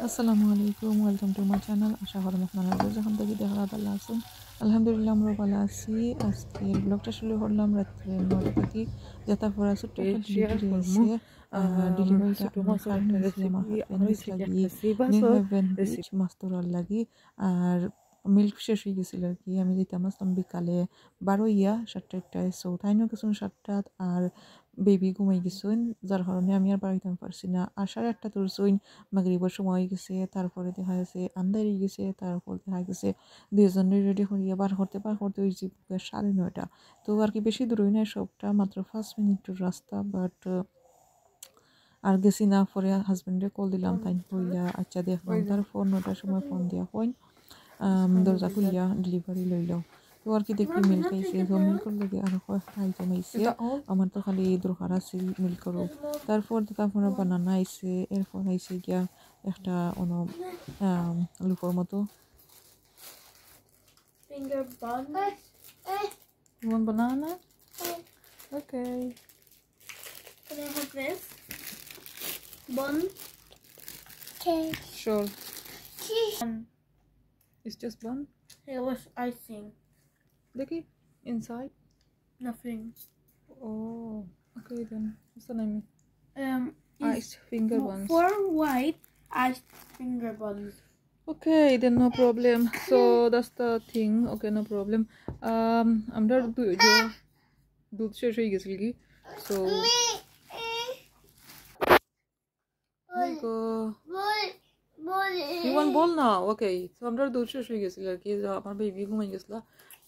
আসসালামু আলাইকুম, welcome to my channel. আশা করি আপনারা যখন থেকে দেখা ভালো আছেন। আলহামদুলিল্লাহ আমরা ভালো আছি। আজকের ব্লগটা শুরু করলাম রাত্রে 9টা থেকে। যেটা পরে ছোট্ট একটা ডেলিভারি আছে। ডেলিভারিটা আমার কারণ হয়েছে আমার হাজব্যান্ডের লাগি নিউ হেভেন বিচ মাস্তরার লাগি। আর মিল্ক শেষ হয়ে গেছিল আর কি। আমি যেতাম আসলাম বিকালে 7টায়। সো তাইনও কিছু 7টাত আর বেবি ঘুমাই গেছেন, যার কারণে আমি আর বাড়িতে পারছি না। আর 8:30 তুলছইন মাগরিবের সময় হয়ে গেছে। তারপরে দেখা গেছে আন্দারি গেছে। তারপর দেখা গেছে দুজনে রেডি করিয়া বার করতে হয়েছে 9:30। তো আর কি বেশি দূরই নয়, সবটা মাত্র 5 মিনিটের রাস্তা। বাট আর গেছি না। পরে হাজব্যান্ডে কল দিলাম, তাই হইলা আচ্ছা দেখলাম। তারপর 9টার সময় ফোন দিয়া হইন দরজা খুলিয়া ডেলিভারি লইলাম। তো আর কি দেখি মিল্ক আইসে। তো মিল্কর লগে আর কয়েকটা আইটেম আইসে। আমার তো খালি দরকার আছে মিল্করও। তারপরে বানানা আইসে। এরপর আইসে গিয়া একটা লুফোর মতো Finger buns. one banana. Okay. Can I have this? Bun. Okay. Sure. It's just bun. It was icing. Dekhi inside. Nothing. Oh, okay then. What's the name? It's Iced finger buns. 4 white iced finger buns. Okay, then no problem. So that's the thing. Okay, no problem. আমরা দুধ শেষ হয়ে গেছিল কি, so there you go. You want bowl now? Okay. So আমরা দুধ শেষ হয়ে গেছিল আর কি। আমার বেবি ঘুমাই গেছিল।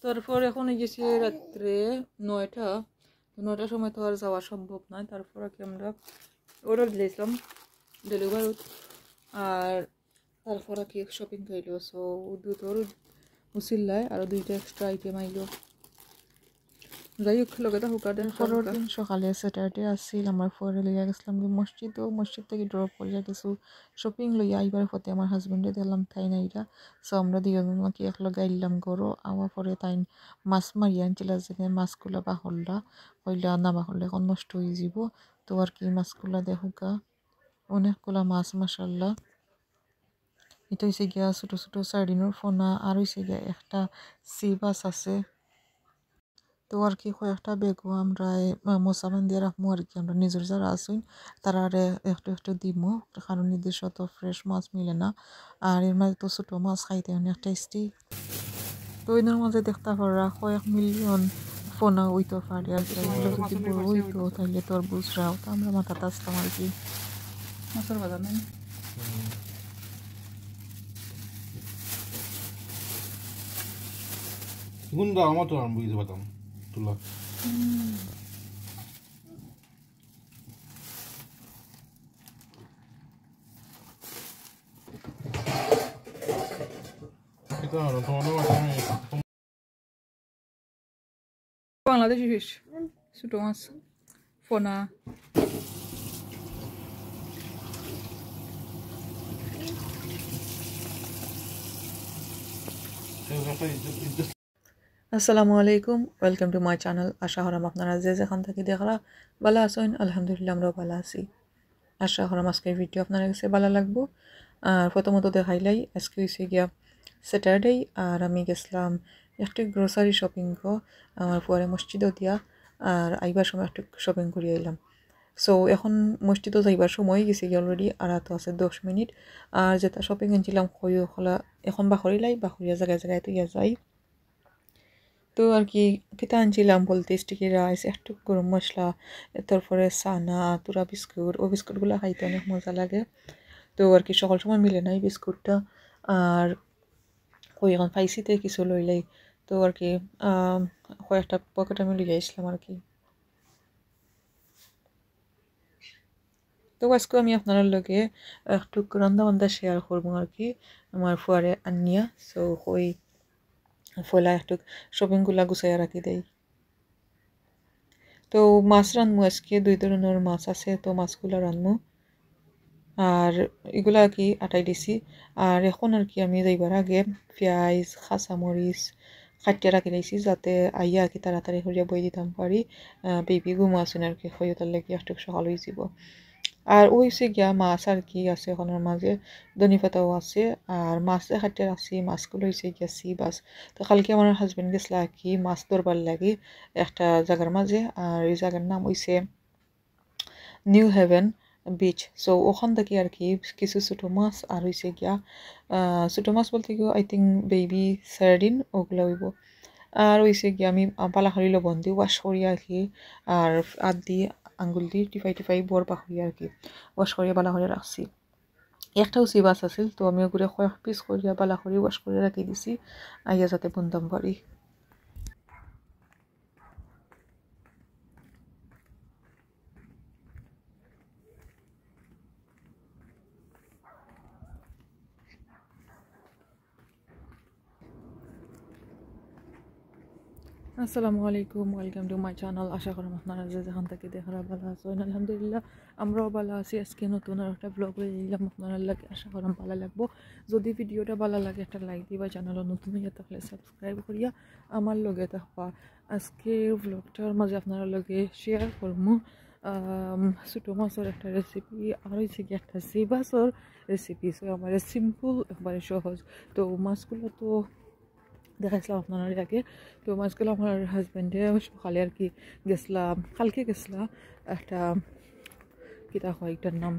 তারপর এখন গেছি রাত্রে 9টা। 9টার সময় তো আর যাওয়া সম্ভব নয়। তারপর আর কি আমরা অর্ডার দিয়েছিলাম ডেলিভারি। আর তারপর আর কি শপিং করলো। সো দুধর উচিল্লায় আরও 2টা এক্সট্রা আইটেম আইলো। যাই হোক লগে হুকা দেন। পরের দিন সকালে স্যাটারডে আসছিল। আমার পরে লইয়া গেছিলাম মসজিদ থেকে ড্রপ করিয়া কিছু শপিং লইয়া আইবার পথে আমার হাজব্যান্ডে দিলাম তাই না এটা। সো আমরা দুজনকে একলগে আইলাম গরো আওয়া পরে তাই মাছ মারিয়া আনছিল। যে মাছগুলা বাহরলা হইলা না বাহরলে এখন নষ্ট হয়ে যাব। তো আর কি মাছগুলা দেখুকা অনেকগুলা মাছ মাশাল্লাহ। এটা হয়েছে গিয়া ছোটো ছোটো সার্ডিনের ফোনা। আর হয়েছে গিয়া একটা সি বাস আছে। তো আর কি কয়েকটা বেগও আমরা মশা বান্ধিয়ে রাখবো আর কি। আমরা নিজের যারা আসুন তারা একটু একটু দিব, কারণ নির্দিষ্ট তো ফ্রেশ মাছ মিলে না। আর এর মাঝে তো ছোটো মাছ খাইতে অনেক টেস্টি। তো এদের মাঝে দেখতে পারা কয়েক মিলিয়ন ফোনা হইতে পারে আর কি। এগুলো যদি বড় হইতো তাহলে তোর বুঝরাও। তো আমরা মাথাতে আসতাম আর কি। মাছের বাজার নেই গুন্ডা আমার তো আমি বুঝতে পারতাম তুলা বাংলাদেশি ফিশ ছোটো মাছ ফোনা। আসসালামু আলাইকুম, ওয়েলকাম টু মাই চ্যানেল। আশা করাম আপনারা যে যেখান থেকে দেখরা ভালো আছেন। আলহামদুলিল্লাহ আমরাও ভালো আছি। আশা করাম আজকের ভিডিও আপনার কাছে ভালো লাগবো। আর প্রথমত দেখাইলাই আজকে হয়েছে গিয়া স্যাটারডে। আর আমি গেছিলাম একটু গ্রোসারি শপিং আমার পরে মসজিদও দিয়া। আর আইবার সময় একটু শপিং করিয়ে এলাম। সো এখন মসজিদও যাইবার সময় গেছে গিয়ে অলরেডি। আর তো আছে 10 মিনিট। আর যেটা শপিং আনছিলাম খলা এখন বাখরিয়া জায়গায় জায়গায় তো ইয়া যাই। তো আর কি পিঠা আনছিলাম বলতে স্টিকি রাইস, একটু গরম মশলা, তারপরে সানা, তুরা বিস্কুট। ওই বিস্কুটগুলো খাইতে অনেক মজা লাগে। তো আর কি সকল সময় মিলে না এই বিস্কুটটা। আর এখন পাইছিতে কিছু লইলাই। তো আর কি কয়েকটা পকেট আমি লিয়ে আসলাম আর কি। তো আজকে আমি আপনার লগে একটু রান্না বান্না শেয়ার করবো আর কি আমার ফুয়ারে আনিয়া। সো হই ফলা একটু শপিংগুলা গুছাইয়া রাখি দেয়। তো মাছ রান্নু আজকে 2 ধরনের মাছ আছে। তো মাছগুলা রান্নু আর এগুলা আর কি আটাই দিছি। আর এখন আর কি আমি যাইবার আগে পেঁয়াজ কাঁচামরিচ কাটিয়া রাখি দিয়েছি, যাতে আইয়া আর কি তাড়াতাড়ি করিয়া বই দিতাম পারি। বেবি ঘুমো আসুন আর কি হয়ে তার লাগে একটু সকাল হয়ে যাব। আর ওই হচ্ছে গিয়া মাছ আর কি আছে ওখানের মাঝে ধনি পাতাও আছে আর মাছ খাটে রাখছি মাছগুলো হয়েছে গিয়া সি বাস তো কালকে আমার হাজবেন্ড গেছিল আর কি মাছ ধরবার লাগে একটা জায়গার মাঝে আর এই জায়গার নাম হইছে নিউ হেভেন বিচ সো ওখান থেকে আর কি কিছু ছোটো মাছ আর হয়েছে গিয়া ছোটো মাছ বলতে গিয়ে আই থিঙ্ক বেবি সার্ডিন ওগুলো হইব আর হয়েছে গিয়ে আমি পালাখারি লবণ দিয়ে ওয়াশ করি আর কি আর আদ দিয়ে আঙ্গুল দিয়ে টিফাই টিফাই বর পাখরি আর কি ওয়াশ করিয়া বালা করে রাখছি একটাও সি বাস আছিল তো আমি ওগুলো কয়েক পিস করিয়া বালা করে ওয়াশ করে রাখি দিছি আইয়া যাতে বন্ধাম পারি আসসালামু আলাইকুম ওয়েলকাম টু মাই চ্যানেল আশা করি আপনারা যে যেখান থেকে দেখারা ভালো আছেন আলহামদুলিল্লাহ আমরাও ভালো আছি আজকে নতুন আর একটা ব্লগ হয়ে দিলাম আপনারা লাগে আশা করেন ভালো লাগবো যদি ভিডিওটা ভালো লাগে একটা লাইক দিবা চ্যানেল নতুন হয়ে থাকলে সাবস্ক্রাইব করিয়া আমার লগে থাকবা আজকে ব্লগটার মাঝে আপনারা লগে শেয়ার করবো ছোটো মাছের একটা রেসিপি আর হচ্ছে কি একটা সি মাছের রেসিপি সো আমার সিম্পল একবারে সহজ তো মাছগুলো তো দেখাইছিলাম আপনার আগে তো মাছগুলো আমার হাজব্যান্ডে সকালে আর কি গেছিলাম কালকে গেছিলাম একটা কিতা হয় এটার নাম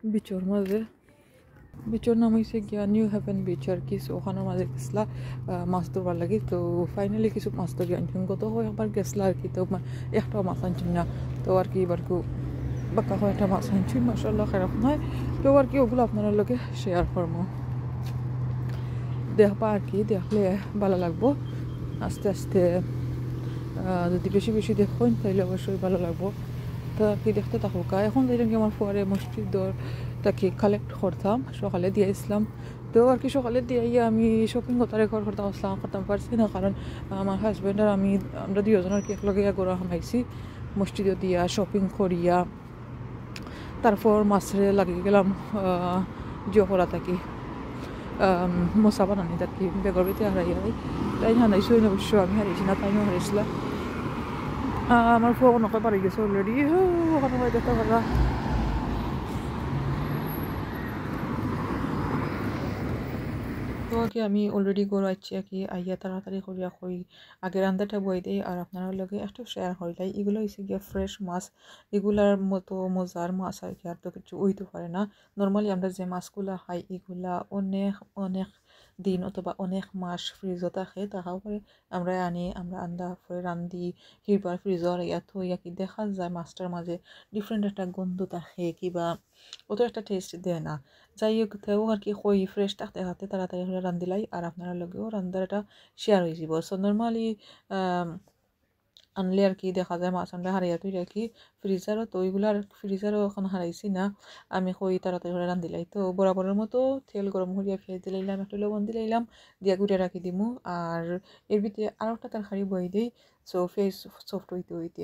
বিচর মাঝে বিচর নাম হয়েছে গিয়া নিউ হেভেন বিচ আর কি ওখানের মাঝে গেছিলা মাছ ধরবার লাগে তো ফাইনালি কিছু মাছ ধরি আনছেন গত হয় একবার গেছিলা আর কি তো একটাও মাছ আনছেন না তো আর কি এবার বাঁকা হয় একটা মাছ আনছি মাসাল্লাহ খারাপ নয় তো আর কি ওগুলো আপনার লোকে শেয়ার করবো দেখবা আর কি দেখলে ভালো লাগবো আস্তে আস্তে যদি বেশি বেশি দেখুন তাহলে অবশ্যই ভালো লাগবো তা কি দেখতে থাকুক এখন যেরকম আমার পরে মসজিদর তাকে কালেক্ট করতাম সকালে দিয়ে আসলাম তো আর কি সকালে দিয়ে আমি শপিং করতে করতাম আসলাম করতাম পারছি না কারণ আমার হাজব্যান্ড আর আমরা দুজন আর কি একলগে গড়া হামাইছি মসজিদে দিয়া শপিং করিয়া তারপর মাছরে লাগিয়ে গেলাম জিও থাকি মশা বানানি আর কি বেগর বেতে হারাই তাই হারাইছো অবশ্য আমি হারিয়েছি না তাইও হারিয়েছিলাম আমার ফোন ওকে পারি গেছে অলরেডি ওখানে হয় দেখতে পারা তো আর কি আমি অলরেডি গড়াইছি আর কি আইয়া তাড়াতাড়ি করিয়া কই আগের রান্নাটা বই দেই আর আপনারা লগে একটু শেয়ার হইলাই এগুলো হয়েছে গিয়ে ফ্রেশ মাছ এগুলার মতো মজার মাছ আর কি আর তো কিছু উইতে পারে না নর্মালি আমরা যে মাছগুলা খাই এগুলা অনেক অনেক দিন অথবা অনেক মাস ফ্রিজও থাকে তাহাও পরে আমরা আন্দা পরে রান্ধি কিবার ফ্রিজর ইয়া থই কি দেখা যায় মাছটার মাঝে ডিফারেন্ট একটা গন্ধ থাকে কিবা অত একটা টেস্ট দেয় না যাই হোক তেও আর কি কই ফ্রেশ থাকতে থাকতে তাড়াতাড়ি করে রান্ধিলাই আর আপনারা লগেও রান্ধার একটা শেয়ার হয়ে যাব সো নর্মালি আনলে আর কি দেখা যায় মাছ আনলে হারাইয়া তুই আর কি ফ্রিজারও তো ওইগুলো আর ফ্রিজারও এখন হারাইছি না আমি কই তাড়াতাড়ি করে রান্ধিলাই তো বরাবরের মতো তেল গরম করিয়া পেঁয়াজ দিলাইলাম একটু লবণ দিলাইলাম দিয়া গুটে রাখি দিমু আর এর ভিতরে আরও একটা তরকারি বই দিই সো পেঁয়াজ সফট হইতে হইতে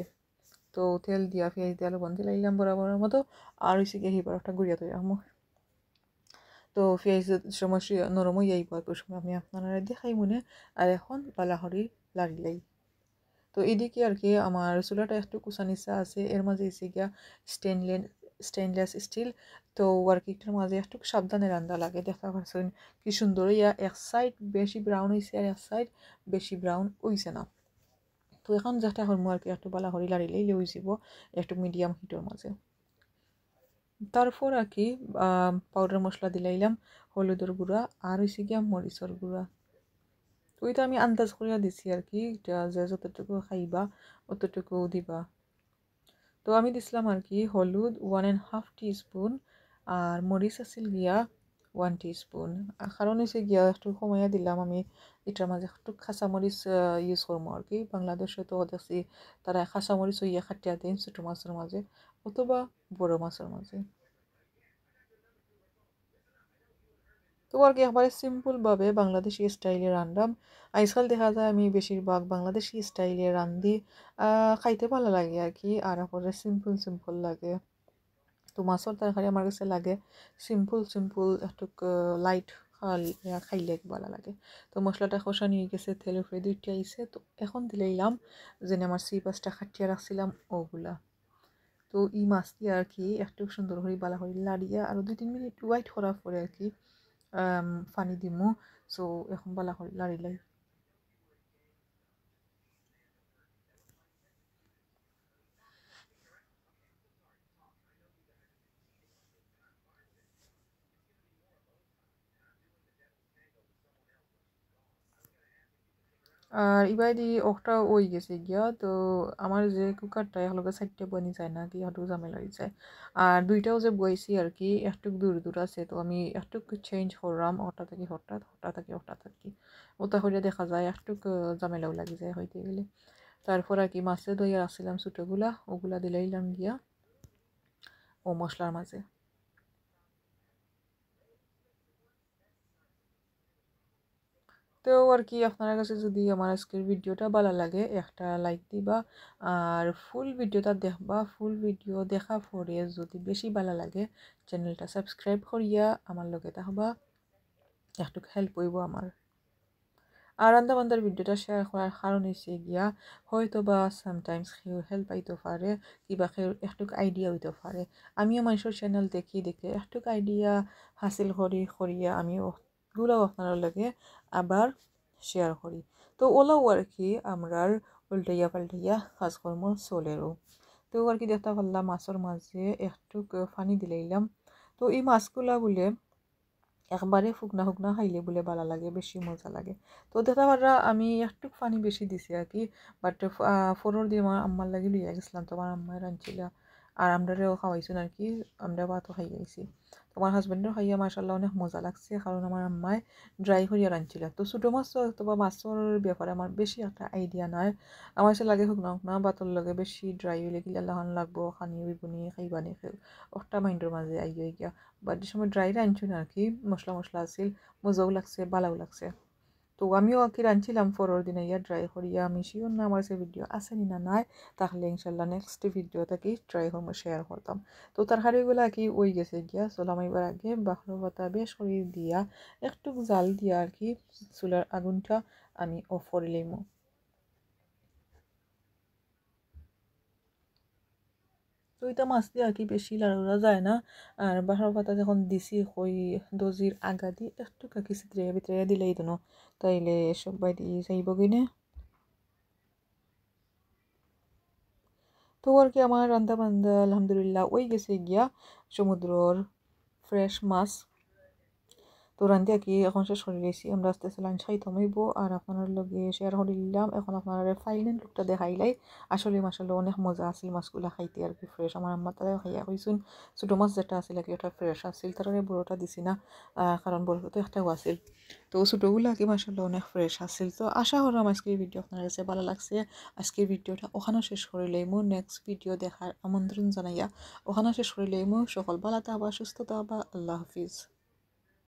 তো তেল দিয়া পেঁয়াজ দিয়া লবণ দিলাইলাম বরাবরের মতো আর হয়েছে গিয়ে হিবার একটা গুড়িয়া তৈরি রাখবো তো পেঁয়াজের সময় নরম হয়ে যাইব একটু সময় আমি আপনারা দেখাই মনে আর এখন বালাহরি লাড়িলাই তো এদিকে আর কি আমার চুলাটা একটু কুচা নিচা আছে এর মাঝে এসে গিয়া স্টেনলেস স্টিল তো আর কি একটার মাঝে একটু সাবধানে রান্না লাগে দেখা পাচ্ছেন কি সুন্দর ইয়া এক সাইড বেশি ব্রাউন হয়েছে আর এক সাইড বেশি ব্রাউন হইছে না তো এখন যেটা হরমো আর কি একটু বালাহরি লাড়িলেই লই যাব একটু মিডিয়াম হিটের মাঝে তারপর আর কি পাউডার মশলা দিলাইলাম হলুদের গুঁড়া আর হয়েছে গিয়া মরিচর গুঁড়া তো ওইটা আমি আন্দাজ করিয়া দিছি আর কি যে যতটুকু খাইবা অতটুকু দিবা তো আমি দিছিলাম আর কি হলুদ 1.5 টিস্পুন আর মরিচ আছিল গিয়া 1 টিস্পুন কারণ হয়েছে গিয়া একটু কমাইয়া দিলাম আমি এটার মাঝে একটু কাঁচামরিচ ইউজ করবো আর কি বাংলাদেশে তো দেখছি তারা কাঁচামরিচ ইয়ে খাটিয়া দেন ছোটো মাছের মাঝে অথবা বড় মাছের মাঝে তো আর কি একবারে সিম্পলভাবে বাংলাদেশি স্টাইলে রান্নাম আজকাল দেখা যায় আমি বেশিরভাগ বাংলাদেশি স্টাইলে রান্ধি খাইতে ভালো লাগে আর কি আর একবারে সিম্পল লাগে তো মাছের তরকারি আমার কাছে লাগে সিম্পল একটু লাইট খাইলে ভালো লাগে তো মশলাটা কষা নিয়ে গেছে তেলের উপরে দুইটা আইসে তো এখন দিলাইলাম যেন আমার সি পাঁচটা খাটিয়া রাখছিলাম ওগুলা তো এই মাছ দিয়ে আর কি একটু সুন্দর করে বালা করে লাড়িয়া আর 2-3 মিনিট ওয়াইট করার পরে আর কি পানি দিমু। সো এখন বালা করে লাড়িলাই। আর ইবাদি ওটা ওই গেছে গিয়া তো আমার যে কুকারটা এগুলোকে সাইডটা বনি যায় না কি একটু ঝামেলা হয়ে যায়। আর দুইটাও যে বইছি আর কি একটু দূর দূর আছে তো আমি একটু চেঞ্জ করলাম ওটা থেকে হঠাৎ ওটা থেকে হঠাৎ আর কি ওটা করে দেখা যায় একটু ঝামেলাও লাগি যায় হইতে গেলে। তারপর আর কি মাছে দইয়া রাখছিলাম ছোটোগুলা ওগুলা দিলাইলাম গিয়া ও মশলার মাঝে। তো আর কি আপনার কাছে যদি আমার আজকের ভিডিওটা ভালো লাগে একটা লাইক দিবা আর ফুল ভিডিওটা দেখবা। ফুল ভিডিও দেখা পরে যদি বেশি ভালো লাগে চ্যানেলটা সাবস্ক্রাইব করিয়া আমার লগে থাকবা, একটু হেল্প হইব আমার। আর রান্না বান্নার ভিডিওটা শেয়ার করার কারণ হচ্ছে গিয়া হয়তো বা সামটাইমস কেউ হেল্প পাইতে পারে কিবা কেউ একটু আইডিয়া হইতে পারে। আমিও মানুষের চ্যানেল দেখি দেখে একটু আইডিয়া হাসিল করিয়া আমি ওগুলো আপনার লগে আবার শেয়ার করি। তো ওলাও আর কি আমরার উল্টাইয়া পাল্টাইয়া কাজকর্ম চলেরও। তো আর কি দেখতে পারলাম মাছের মাঝে একটু পানি দিলাইলাম। তো এই মাছগুলা বলে একবারে শুকনা শুকনা খাইলে বলে ভালো লাগে, বেশি মজা লাগে। তো দেখা পারা আমি একটু পানি বেশি দিছি আর কি, বাট ফোরর দিয়ে আমার আম্মার লাগে লইয়া গেছিলাম, তোমার আম্মায় রাঁধছিল আর আমরাও খাওয়াইছেন আর কি, আমরা ভাতও খাই আইছি। তোমার হাজব্যান্ডের খাইয়া মাশাআল্লাহ অনেক মজা লাগছে, কারণ আমার আম্মায় ড্রাই করিয়া রাঁধছিল। তো ছোটো মাছ অথবা মাছের ব্যাপারে আমার বেশি একটা আইডিয়া নাই। আমার সে লাগে শুকনা শুকনা ভাতর লগে বেশি ড্রাই হইলে গিলা লাহান লাগবো, খানি বিবনি খাইবা নি খেউ একটা মাইন্ডের মাঝে আইয়া গিয়া। বাট যে সময় ড্রাই রাঁধছুন আর কি মশলা মশলা আছিল, মজাও লাগছে ভালোও লাগছে। তো আমিও আর কি রাঁধছিলাম পরের দিনে ইয়া ড্রাই করিয়া। আমি শিওর না আমার সে ভিডিও আছে নি না নাই, তাহলে ইনশাল্লাহ নেক্সট ভিডিও থাকি ট্রাই করবো শেয়ার করতাম। তো তরকারিগুলো আর কি ওই গেছে গিয়া চলাম এবার আগে বাখর পাতা বেশ করে দিয়া একটু জাল দিয়া আর কি চুলার আগুনটা আমি অফ করে লইমু। তো এটা মাছ দিয়ে আর কি বেশি লাড়া যায় না। আর বাহার পাতা যখন দিছি কই দজির আগা দি একটু কাকি চিত্রিয়া বিতরিয়া দিলেই তো তাইলে সবাই দিয়ে যাইব কিনে। তো আর কি আমার রান্না বান্না আলহামদুলিল্লাহ ওই গেছে গিয়া সমুদ্রর ফ্রেশ মাছ। তো রান্ধি আর কি এখন শেষ করে গেছি, আমরা আস্তে আস্তে লাঞ্চ খাইতে হইব। আর আপনার লগে শেয়ার করে দিলাম, এখন আপনার ফাইনাল লুকটা দেখাইলাই। আসলে মাসাল্লাহ অনেক মজা আছিল মাছগুলা খাইতে আর কি ফ্রেশ। আমার আম্মা তারা খাইয়া কইসুন ছোটো মাছ যেটা আছিল আর কি ওটা ফ্রেশ আছিল, তারা বড়োটা দিছি না কারণ বড়োটা তো একটাও আছিল। তো ছোটোগুলো আর কি মাসাল্লাহ অনেক ফ্রেশ আছিল। তো আশা করলাম আজকের ভিডিও আপনার কাছে ভালো লাগছে। আজকের ভিডিওটা ওখানেও শেষ করে লইমু, নেক্সট ভিডিও দেখার আমন্ত্রণ জানাইয়া ওখানেও শেষ করে লইমু। সকল ভালো থাকবা, সুস্থ থাকবা, আল্লাহ হাফিজ।